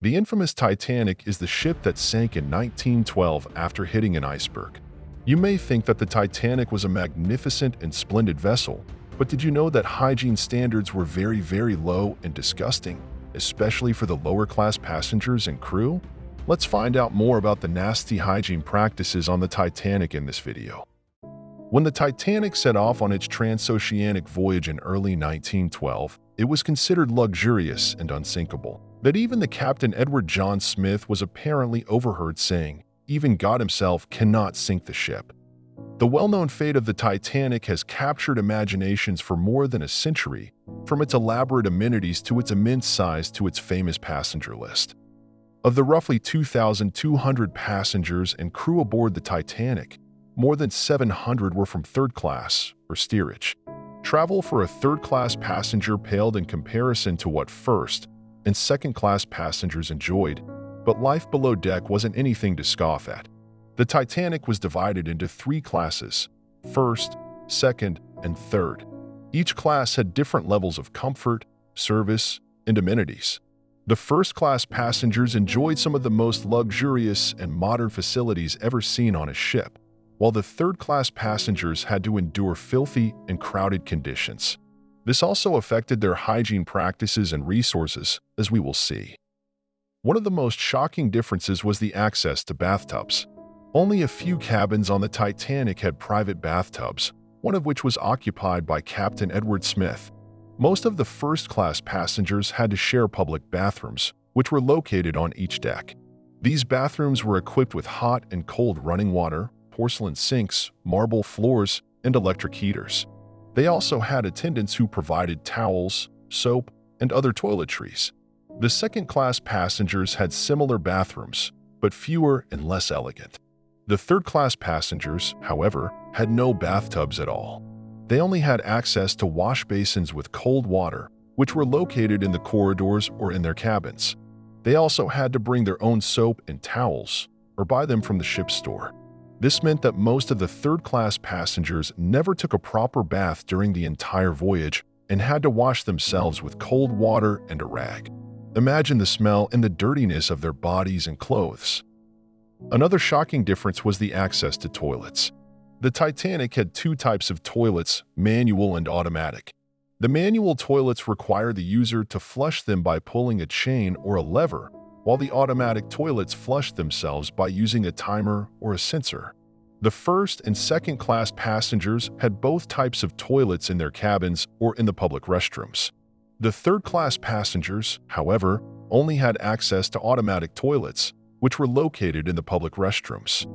The infamous Titanic is the ship that sank in 1912 after hitting an iceberg. You may think that the Titanic was a magnificent and splendid vessel, but did you know that hygiene standards were very, very low and disgusting, especially for the lower-class passengers and crew? Let's find out more about the nasty hygiene practices on the Titanic in this video. When the Titanic set off on its transoceanic voyage in early 1912, it was considered luxurious and unsinkable. That even the captain Edward John Smith was apparently overheard saying, "Even God himself cannot sink the ship." The well-known fate of the Titanic has captured imaginations for more than a century, from its elaborate amenities to its immense size to its famous passenger list. Of the roughly 2,200 passengers and crew aboard the Titanic, more than 700 were from third class, or steerage. Travel for a third-class passenger paled in comparison to what first and second-class passengers enjoyed, but life below deck wasn't anything to scoff at. The Titanic was divided into three classes: first, second, and third. Each class had different levels of comfort, service, and amenities. The first-class passengers enjoyed some of the most luxurious and modern facilities ever seen on a ship, while the third-class passengers had to endure filthy and crowded conditions. This also affected their hygiene practices and resources, as we will see. One of the most shocking differences was the access to bathtubs. Only a few cabins on the Titanic had private bathtubs, one of which was occupied by Captain Edward Smith. Most of the first-class passengers had to share public bathrooms, which were located on each deck. These bathrooms were equipped with hot and cold running water, porcelain sinks, marble floors, and electric heaters. They also had attendants who provided towels, soap, and other toiletries. The second-class passengers had similar bathrooms, but fewer and less elegant. The third-class passengers, however, had no bathtubs at all. They only had access to wash basins with cold water, which were located in the corridors or in their cabins. They also had to bring their own soap and towels, or buy them from the ship's store. This meant that most of the third-class passengers never took a proper bath during the entire voyage and had to wash themselves with cold water and a rag. Imagine the smell and the dirtiness of their bodies and clothes. Another shocking difference was the access to toilets. The Titanic had two types of toilets, manual and automatic. The manual toilets require the user to flush them by pulling a chain or a lever, while the automatic toilets flushed themselves by using a timer or a sensor. The first and second-class passengers had both types of toilets in their cabins or in the public restrooms. The third-class passengers, however, only had access to automatic toilets, which were located in the public restrooms.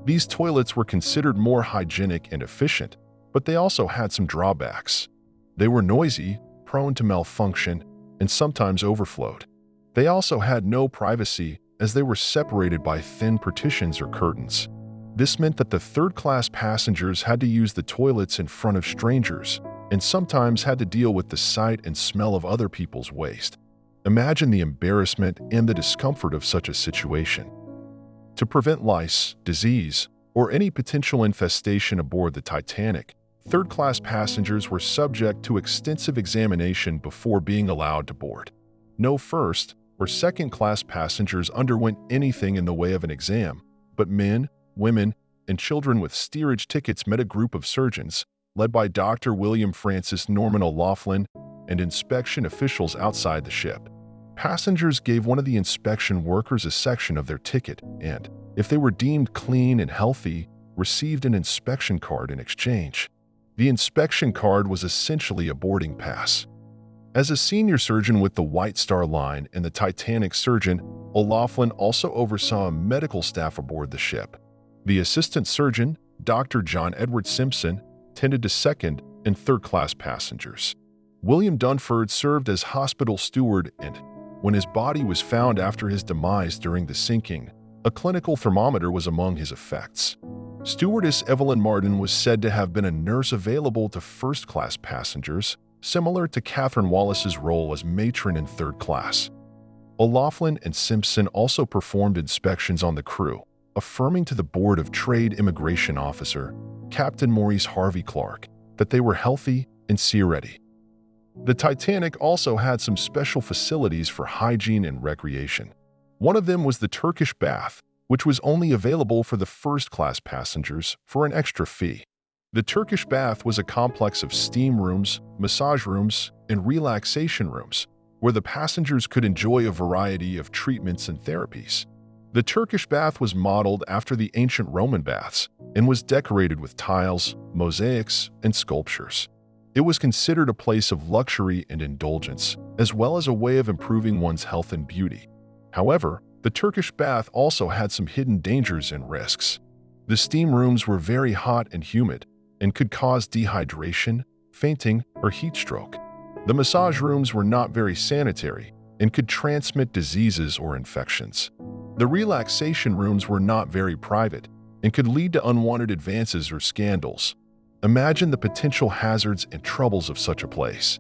These toilets were considered more hygienic and efficient, but they also had some drawbacks. They were noisy, prone to malfunction, and sometimes overflowed. They also had no privacy, as they were separated by thin partitions or curtains. This meant that the third-class passengers had to use the toilets in front of strangers, and sometimes had to deal with the sight and smell of other people's waste. Imagine the embarrassment and the discomfort of such a situation. To prevent lice, disease, or any potential infestation aboard the Titanic, third-class passengers were subject to extensive examination before being allowed to board. No first or second-class passengers underwent anything in the way of an exam, but men, women, and children with steerage tickets met a group of surgeons, led by Dr. William Francis Norman O'Laughlin, and inspection officials outside the ship. Passengers gave one of the inspection workers a section of their ticket and, if they were deemed clean and healthy, received an inspection card in exchange. The inspection card was essentially a boarding pass. As a senior surgeon with the White Star Line and the Titanic surgeon, O'Laughlin also oversaw a medical staff aboard the ship. The assistant surgeon, Dr. John Edward Simpson, tended to second and third-class passengers. William Dunford served as hospital steward and, when his body was found after his demise during the sinking, a clinical thermometer was among his effects. Stewardess Evelyn Martin was said to have been a nurse available to first-class passengers, similar to Catherine Wallace's role as matron in third class. O'Laughlin and Simpson also performed inspections on the crew, affirming to the Board of Trade Immigration Officer, Captain Maurice Harvey Clark, that they were healthy and sea-ready. The Titanic also had some special facilities for hygiene and recreation. One of them was the Turkish bath, which was only available for the first-class passengers for an extra fee. The Turkish bath was a complex of steam rooms, massage rooms, and relaxation rooms, where the passengers could enjoy a variety of treatments and therapies. The Turkish bath was modeled after the ancient Roman baths and was decorated with tiles, mosaics, and sculptures. It was considered a place of luxury and indulgence, as well as a way of improving one's health and beauty. However, the Turkish bath also had some hidden dangers and risks. The steam rooms were very hot and humid and could cause dehydration, fainting, or heat stroke. The massage rooms were not very sanitary and could transmit diseases or infections. The relaxation rooms were not very private and could lead to unwanted advances or scandals. Imagine the potential hazards and troubles of such a place.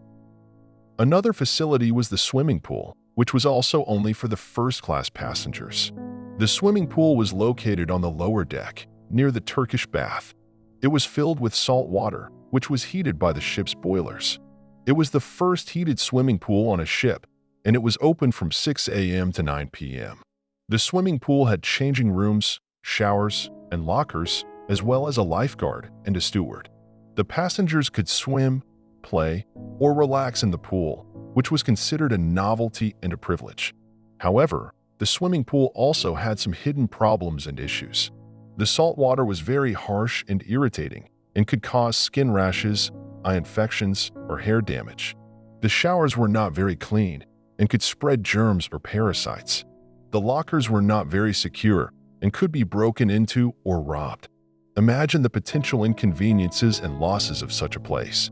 Another facility was the swimming pool, which was also only for the first-class passengers. The swimming pool was located on the lower deck, near the Turkish bath. It was filled with salt water, which was heated by the ship's boilers. It was the first heated swimming pool on a ship, and it was open from 6 a.m. to 9 p.m. The swimming pool had changing rooms, showers, and lockers, as well as a lifeguard and a steward. The passengers could swim, play, or relax in the pool, which was considered a novelty and a privilege. However, the swimming pool also had some hidden problems and issues. The salt water was very harsh and irritating and could cause skin rashes, eye infections, or hair damage. The showers were not very clean and could spread germs or parasites. The lockers were not very secure and could be broken into or robbed. Imagine the potential inconveniences and losses of such a place.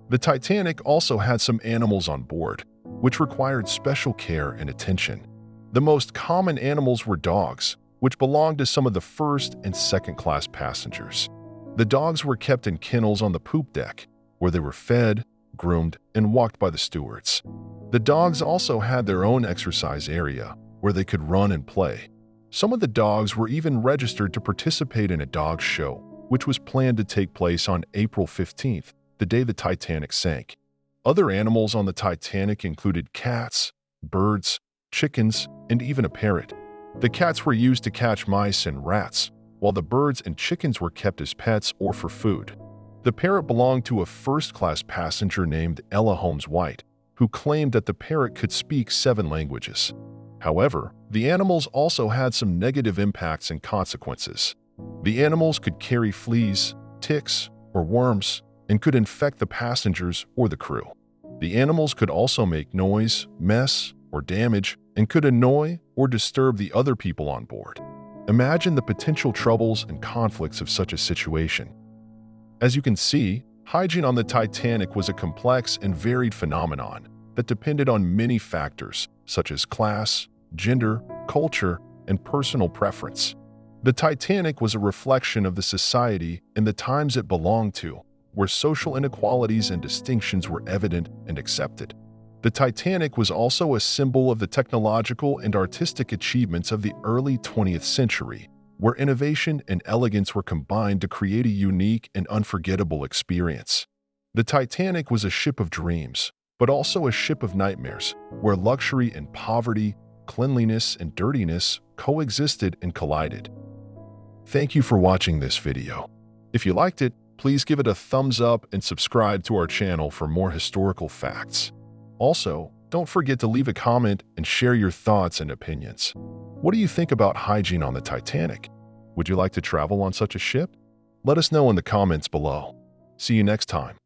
The Titanic also had some animals on board, which required special care and attention. The most common animals were dogs, which belonged to some of the first and second-class passengers. The dogs were kept in kennels on the poop deck, where they were fed, groomed, and walked by the stewards. The dogs also had their own exercise area, where they could run and play. Some of the dogs were even registered to participate in a dog show, which was planned to take place on April 15th, the day the Titanic sank. Other animals on the Titanic included cats, birds, chickens, and even a parrot. The cats were used to catch mice and rats, while the birds and chickens were kept as pets or for food. The parrot belonged to a first-class passenger named Ella Holmes White, who claimed that the parrot could speak 7 languages. However, the animals also had some negative impacts and consequences. The animals could carry fleas, ticks, or worms, and could infect the passengers or the crew. The animals could also make noise, mess, or damage, and could annoy or disturb the other people on board. Imagine the potential troubles and conflicts of such a situation. As you can see, hygiene on the Titanic was a complex and varied phenomenon that depended on many factors, such as class, gender, culture, and personal preference. The Titanic was a reflection of the society and the times it belonged to, where social inequalities and distinctions were evident and accepted. The Titanic was also a symbol of the technological and artistic achievements of the early 20th century, where innovation and elegance were combined to create a unique and unforgettable experience. The Titanic was a ship of dreams, but also a ship of nightmares, where luxury and poverty, cleanliness and dirtiness coexisted and collided. Thank you for watching this video. If you liked it, please give it a thumbs up and subscribe to our channel for more historical facts. Also, don't forget to leave a comment and share your thoughts and opinions. What do you think about hygiene on the Titanic? Would you like to travel on such a ship? Let us know in the comments below. See you next time.